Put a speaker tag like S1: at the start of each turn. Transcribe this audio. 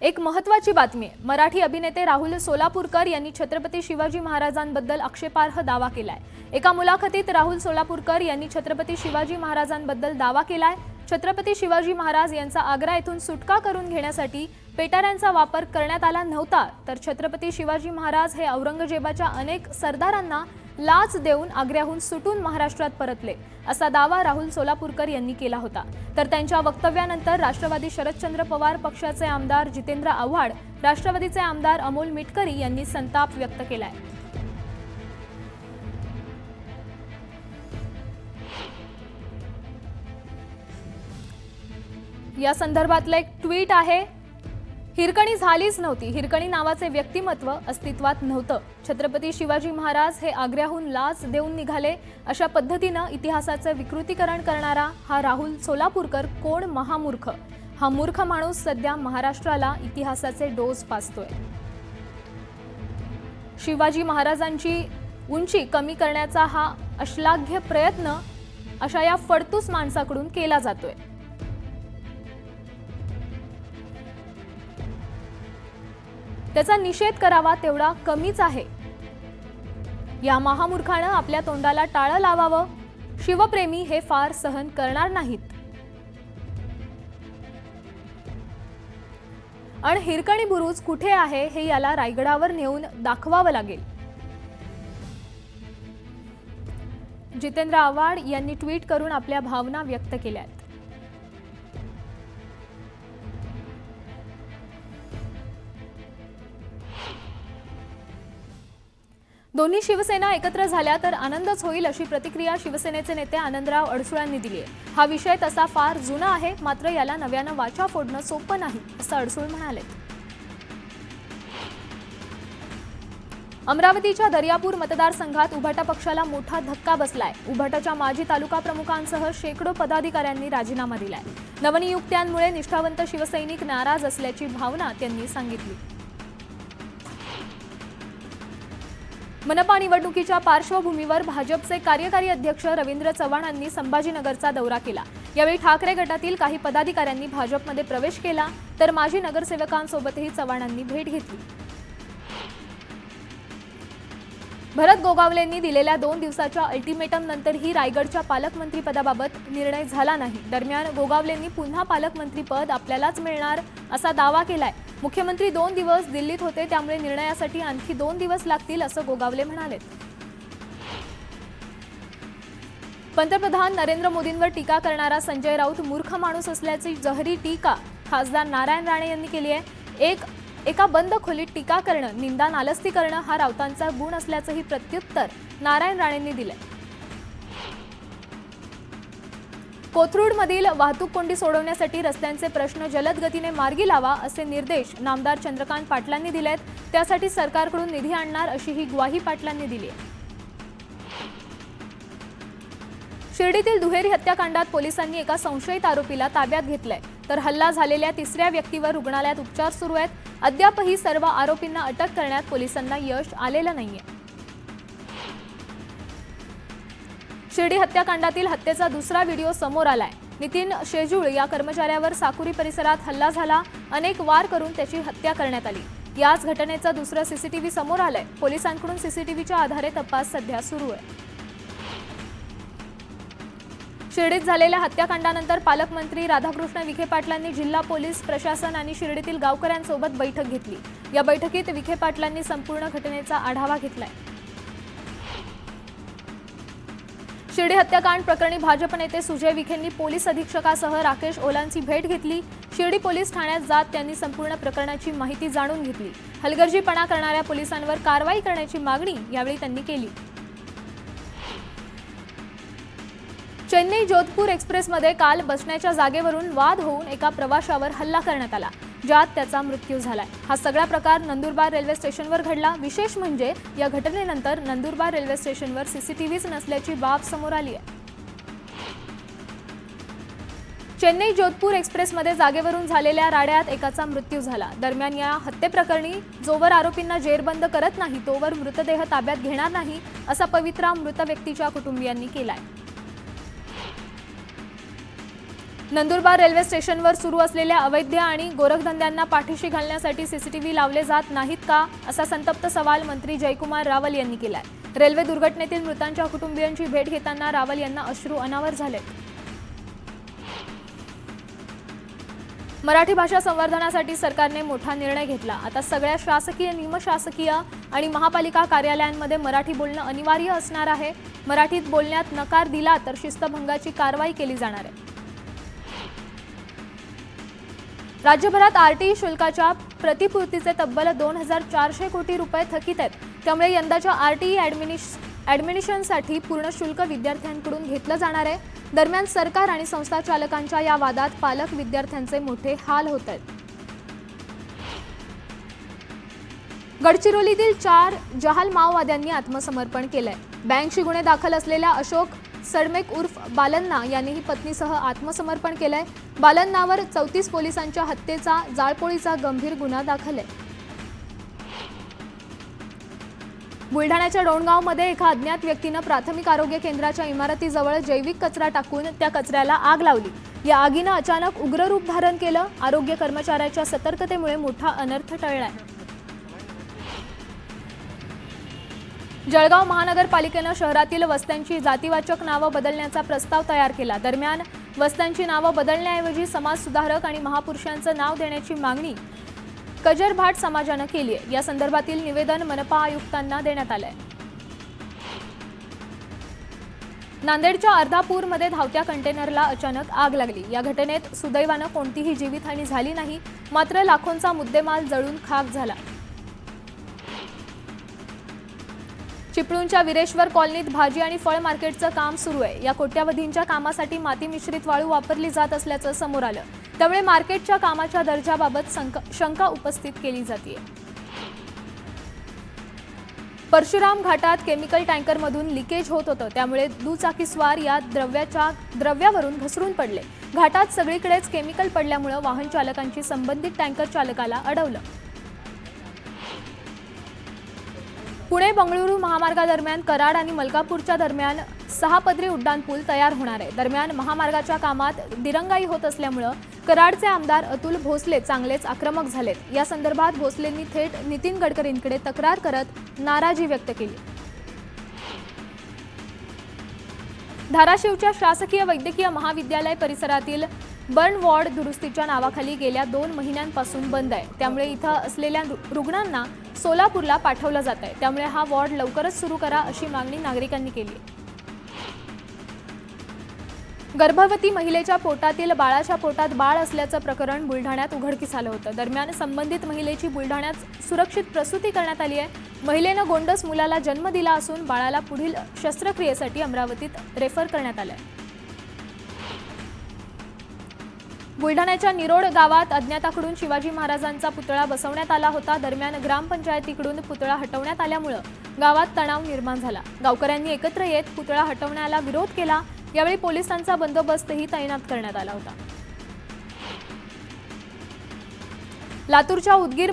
S1: एक महत्त्वाची बातमी आहे। मराठी अभिनेते राहुल सोलापूरकर यांनी छत्रपती शिवाजी महाराजांबद्दल आक्षेपार्ह दावा केलाय। एका मुलाखतीत राहुल सोलापूरकर यांनी छत्रपती शिवाजी महाराजांबद्दल दावा केलाय। छत्रपती शिवाजी महाराज यांचा आग्रा येथून सुटका करून घेण्यासाठी पेटाऱ्यांचा वापर करण्यात आला नव्हता, तर छत्रपती शिवाजी महाराज हे औरंगजेबाच्या अनेक सरदारांना लाच देऊन आग्र्याहून सुटून महाराष्ट्रात परतले, असा दावा राहुल सोलापूरकर यांनी केला होता। तर त्यांच्या वक्तव्यानंतर राष्ट्रवादी शरदचंद्र पवार पक्षाचे आमदार जितेंद्र आव्हाड, राष्ट्रवादीचे आमदार अमोल मिटकरी यांनी संताप व्यक्त केलाय। या संदर्भातलं एक ट्विट आहे। हिरकणी झालीच नव्हती। हिरकणी नावाचे व्यक्तिमत्व अस्तित्वात नव्हतं। छत्रपती शिवाजी महाराज हे आग्र्याहून लाच देऊन निघाले, अशा पद्धतीनं इतिहासाचं विकृतीकरण करणारा हा राहुल सोलापूरकर कोण महामूर्ख। हा मूर्ख माणूस सध्या महाराष्ट्राला इतिहासाचे डोस पाजतोय। शिवाजी महाराजांची उंची कमी करण्याचा हा अश्लाघ्य प्रयत्न अशा या फडतूस माणसाकडून केला जातोय। त्याचा निषेध करावा तेवढा कमीच आहे। या महामूर्खानं आपल्या तोंडाला टाळं लावावं। शिवप्रेमी हे फार सहन करणार नाहीत। आणि हिरकणी बुरुज कुठे आहे हे याला रायगडावर नेऊन दाखवावं लागेल। जितेंद्र आव्हाड यांनी ट्विट करून आपल्या भावना व्यक्त केल्यात। दोन्ही शिवसेना एकत्र झाल्या तर आनंदच होईल, अशी प्रतिक्रिया शिवसेनेचे नेते आनंदराव अडसूळांनी दिली आहे। हा विषय तसा फार जुना आहे, मात्र याला नव्यानं वाचा फोडणं सोपं नाही, असं अडसूळ म्हणाले। अमरावतीच्या दर्यापूर मतदारसंघात उभाटा पक्षाला मोठा धक्का बसलाय। उभाटाच्या माजी तालुका प्रमुखांसह शेकडो पदाधिकाऱ्यांनी राजीनामा दिलाय। नवनियुक्त्यांमुळे निष्ठावंत शिवसैनिक नाराज असल्याची भावना त्यांनी सांगितली। मनपा निवडणुकीच्या पार्श्वभूमीवर भाजपचे कार्यकारी अध्यक्ष रवींद्र चव्हाणांनी संभाजीनगरचा दौरा केला। यावेळी ठाकरे गटातील काही पदाधिकाऱ्यांनी भाजपमध्ये प्रवेश केला, तर माजी नगरसेवकांसोबतही चव्हाणांनी भेट घेतली। भरत गोगावलेंनी दिलेल्या 2 दिवसाच्या अल्टिमेटम नंतरही रायगडच्या पालकमंत्रीपदाबाबत निर्णय झाला नाही। दरम्यान गोगावलेंनी पुन्हा पालकमंत्रीपद आपल्यालाच मिळणार असा दावा केलाय। मुख्यमंत्री 2 दिवस दिल्लीत होते, त्यामुळे निर्णयासाठी आणखी 2 दिवस लागतील, असं गोगावले म्हणाले। पंतप्रधान नरेंद्र मोदींवर टीका करणारा संजय राऊत मूर्ख माणूस असल्याची जहरी टीका खासदार नारायण राणे यांनी केली आहे। एका बंद खोलीत टीका करणं, निंदा नालस्ती करणं हा राऊतांचा गुण असल्याचंही प्रत्युत्तर नारायण राणेंनी दिलंय। कोथरूडमधील वाहतूक कोंडी सोडवण्यासाठी रस्त्यांचे प्रश्न जलद गतीने मार्गी लावा, असे निर्देश नामदार चंद्रकांत पाटलांनी दिलेत। त्यासाठी सरकारकडून निधी आणणार, अशी ही ग्वाही पाटलांनी दिली आहे। शिर्डीतील दुहेरी हत्याकांडात पोलिसांनी एका संशयित आरोपीला ताब्यात घेतलंय, तर हल्ला झालेल्या 3ऱ्या व्यक्तीवर रुग्णालयात उपचार सुरू आहेत। अद्यापही सर्व आरोपींना अटक करण्यात पोलिसांना यश आलेलं नाहीये। शिर्डी हत्याकांडातील हत्येचा दुसरा व्हिडिओ समोर आलाय। नितीन शेजूळ या कर्मचाऱ्यावर साकुरी परिसरात हल्ला झाला, अनेक वार करून त्याची हत्या करण्यात आली। याच घटनेचं दुसरं सीसीटीव्ही समोर आलंय। पोलिसांकडून सीसीटीव्हीच्या आधारे तपास सध्या सुरू आहे। शिर्डीत झालेल्या हत्याकांडानंतर पालकमंत्री राधाकृष्ण विखे पाटलांनी जिल्हा पोलीस प्रशासन आणि शिर्डीतील गावकऱ्यांसोबत बैठक घेतली। या बैठकीत विखे पाटलांनी संपूर्ण घटनेचा आढावा घेतलाय। शिर्डी हत्याकांड प्रकरणी भाजप नेते सुजय विखेंनी पोलीस अधीक्षकासह राकेश ओलांची भेट घेतली। शिर्डी पोलीस ठाण्यात जात त्यांनी संपूर्ण प्रकरणाची माहिती जाणून घेतली। हलगर्जीपणा करणाऱ्या पोलिसांवर कारवाई करण्याची मागणी यावेळी त्यांनी केली। चेन्नई जोधपूर एक्सप्रेसमध्ये काल बसण्याच्या जागेवरून वाद होऊन एका प्रवाशावर हल्ला करण्यात आला, ज्यात त्याचा मृत्यू झालाय। हा सगळा प्रकार नंदुरबार रेल्वे स्टेशनवर घडला। विशेष म्हणजे या घटनेनंतर नंदुरबार रेल्वे स्टेशनवर सीसीटीव्हीच नसल्याची बाब समोर आली आहे। चेन्नई जोधपूर एक्सप्रेसमध्ये जागेवरून झालेल्या राड्यात एकाचा मृत्यू झाला। दरम्यान या हत्येप्रकरणी जोवर आरोपींना जेरबंद करत नाही तोवर मृतदेह ताब्यात घेणार नाही, असा पवित्रा मृत व्यक्तीच्या कुटुंबियांनी केलाय। नंदुरबार रेल्वे स्टेशनवर सुरू असलेल्या अवैध आणि गोरखधंद्यांना पाठीशी घालण्यासाठी सीसीटीव्ही लावले जात नाहीत का, असा संतप्त सवाल मंत्री जयकुमार रावल यांनी केलाय. रेल्वे दुर्घटनेतील मृतांच्या कुटुंबियांची भेट घेताना रावल यांना अश्रू अनावर झाले. मराठी भाषा संवर्धनासाठी सरकारने मोठा निर्णय घेतला. आता सगळ्या शासकीय, निमशासकीय आणि महापालिका कार्यालयांमध्ये मराठी बोलणं अनिवार्य असणार आहे. मराठीत बोलण्यात नकार दिला तर शिस्तभंगाची कारवाई केली जाणार आहे. राज्यभरात आरटीई शुल्काच्या प्रतिपूर्तीचे तब्बल 2400 कोटी रुपये थकीत आहेत. त्यामुळे यंदाच्या आरटीई ॲडमिशनसाठी पूर्ण शुल्क विद्यार्थ्यांकडून घेतलं जाणार आहे. दरम्यान सरकार आणि संस्था चालकांच्या या वादात पालक विद्यार्थ्यांचे मोठे हाल होत आहेत. गडचिरोलीतील 4 जहाल माओवाद्यांनी आत्मसमर्पण केलंय. बँकशी गुन्हे दाखल असलेल्या अशोक सडमेक उर्फ बालन्ना यांनीही पत्नीसह आत्मसमर्पण केलंय. बालन्नावर 34 पोलिसांच्या हत्येचा, जाळपोळीचा गंभीर गुन्हा दाखल आहे. बुलढाण्याच्या डोणगावमध्ये एका अज्ञात व्यक्तीनं प्राथमिक आरोग्य केंद्राच्या इमारतीजवळ जैविक कचरा टाकून त्या कचऱ्याला आग लावली. या आगीनं अचानक उग्र रूप धारण केलं. आरोग्य कर्मचाऱ्याच्या सतर्कतेमुळे मोठा अनर्थ टळलाय. जळगाव महानगरपालिकेनं शहरातील वस्त्यांची जातीवाचक नावं बदलण्याचा प्रस्ताव तयार केला. दरम्यान वस्त्यांची नावं बदलण्याऐवजी समाजसुधारक आणि महापुरुषांचं नाव देण्याची मागणी कजर भाट समाजानं केली आहे. या संदर्भातील निवेदन मनपा आयुक्तांना देण्यात आलंय. नांदेडच्या अर्धापूरमध्ये धावत्या कंटेनरला अचानक आग लागली. या घटनेत सुदैवानं कोणतीही जीवितहानी झाली नाही, मात्र लाखोंचा मुद्देमाल जळून खाक झाला. चिपळूणच्या विरेश्वर कॉलनीत भाजी आणि फळ मार्केटचं काम सुरू आहे. या कोट्यावधींच्या कामासाठी माती मिश्रित वाळू वापरली जात असल्याचं समोर आलं. त्यामुळे मार्केटच्या कामाच्या दर्जाबाबत शंका उपस्थित केली जाते. परशुराम घाटात केमिकल टँकरमधून लिकेज होत होतं. त्यामुळे दुचाकीस्वार या द्रव्यावरून घसरून पडले. घाटात सगळीकडेच केमिकल पडल्यामुळे वाहन चालकांची संबंधित टँकर चालकाला अडवलं. पुणे बंगळुरू महामार्गादरम्यान कराड आणि मलकापूरच्या दरम्यान 6 पदरी उड्डाणपूल तयार होणार आहे. दरम्यान महामार्गाच्या कामात दिरंगाई होत असल्यामुळे कराडचे आमदार अतुल भोसले चांगलेच आक्रमक झालेत. या संदर्भात भोसलेंनी थेट नितीन गडकरींकडे तक्रार करत नाराजी व्यक्त केली. धाराशिवच्या शासकीय वैद्यकीय महाविद्यालय परिसरातील बर्न वॉर्ड दुरुस्तीच्या नावाखाली गेल्या 2 महिन्यांपासून बंद आहे. त्यामुळे इथं असलेल्या रुग्णांना सोलापूरला पाठवलं जात आहे. त्यामुळे हा वॉर्ड लवकरच सुरू करा अशी मागणी नागरिकांनी केली आहे. गर्भवती महिलेच्या पोटातील बाळाच्या पोटात बाळ असल्याचं प्रकरण बुलढाण्यात उघडकीस आलं होतं. दरम्यान संबंधित महिलेची बुलढाण्यात सुरक्षित प्रसूती करण्यात आली आहे. महिलेनं गोंडस मुलाला जन्म दिला असून बाळाला पुढील शस्त्रक्रियेसाठी अमरावतीत रेफर करण्यात आलं आहे. बुलढाण्याच्या निरोड गावात अज्ञाताकडून शिवाजी महाराजांचा पुतळा बसवण्यात आला होता. दरम्यान ग्रामपंचायतीकडून पुतळा हटवण्यात आल्यामुळे गावात तणाव निर्माण झाला. गावकऱ्यांनी एकत्र येत पुतळा हटवण्याला विरोध केला. यावेळी पोलिसांचा बंदोबस्तही तैनात करण्यात आला होता. लातूरच्या उदगीर